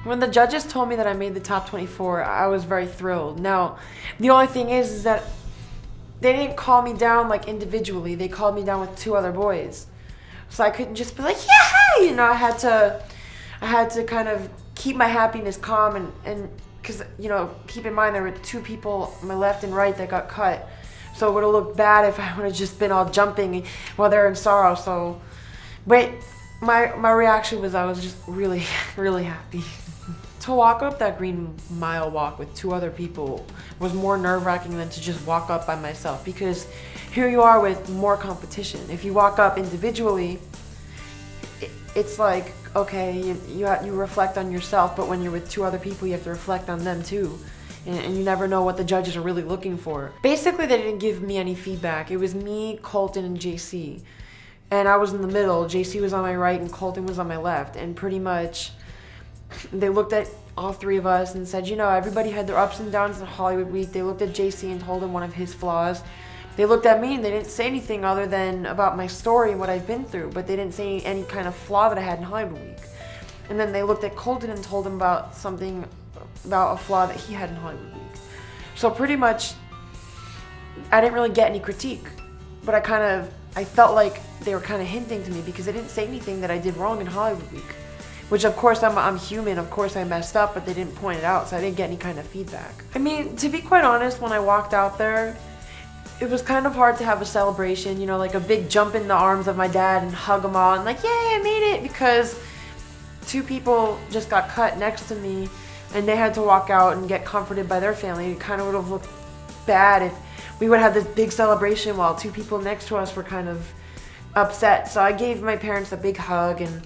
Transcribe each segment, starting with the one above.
When the judges told me that I made the top 24, I was very thrilled. Now, the only thing is that they didn't call me down like individually. They called me down with two other boys. So I couldn't just be like, yeah, you know, I had to kind of keep my happiness calm and because, you know, keep in mind there were two people on my left and right that got cut. So it would have looked bad if I would have just been all jumping while they're in sorrow. So, but my reaction was I was just really, really happy. To walk up that Green Mile walk with two other people was more nerve-wracking than to just walk up by myself, because here you are with more competition. If you walk up individually, it's like, okay, you reflect on yourself, but when you're with two other people, you have to reflect on them too. And you never know what the judges are really looking for. Basically, they didn't give me any feedback. It was me, Colton, and JC. And I was in the middle. JC was on my right and Colton was on my left. And pretty much, they looked at all three of us and said, you know, everybody had their ups and downs in Hollywood Week. They looked at JC and told him one of his flaws. They looked at me and they didn't say anything other than about my story and what I've been through, but they didn't say any kind of flaw that I had in Hollywood Week. And then they looked at Colton and told him about something, about a flaw that he had in Hollywood Week. So pretty much, I didn't really get any critique, but I felt like they were kind of hinting to me because they didn't say anything that I did wrong in Hollywood Week. Which of course I'm human, of course I messed up, but they didn't point it out, so I didn't get any kind of feedback. I mean, to be quite honest, when I walked out there, it was kind of hard to have a celebration, you know, like a big jump in the arms of my dad and hug them all and like, yay, I made it, because two people just got cut next to me and they had to walk out and get comforted by their family. It kind of would have looked bad if we would have this big celebration while two people next to us were kind of upset. So I gave my parents a big hug, and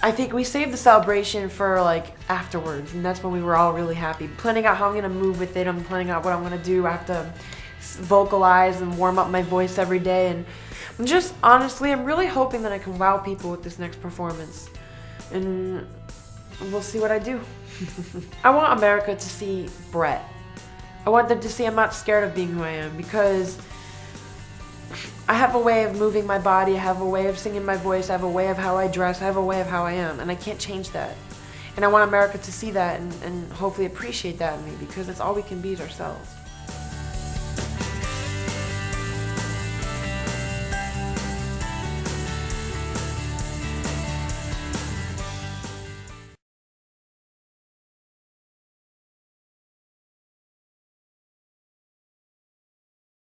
I think we saved the celebration for like afterwards, and that's when we were all really happy. Planning out how I'm gonna move with it, I'm planning out what I'm gonna do. I have to vocalize and warm up my voice every day, and I'm just, honestly, I'm really hoping that I can wow people with this next performance, and we'll see what I do. I want America to see Brett. I want them to see I'm not scared of being who I am, because I have a way of moving my body, I have a way of singing my voice, I have a way of how I dress, I have a way of how I am, and I can't change that. And I want America to see that and hopefully appreciate that in me, because it's all we can be is ourselves.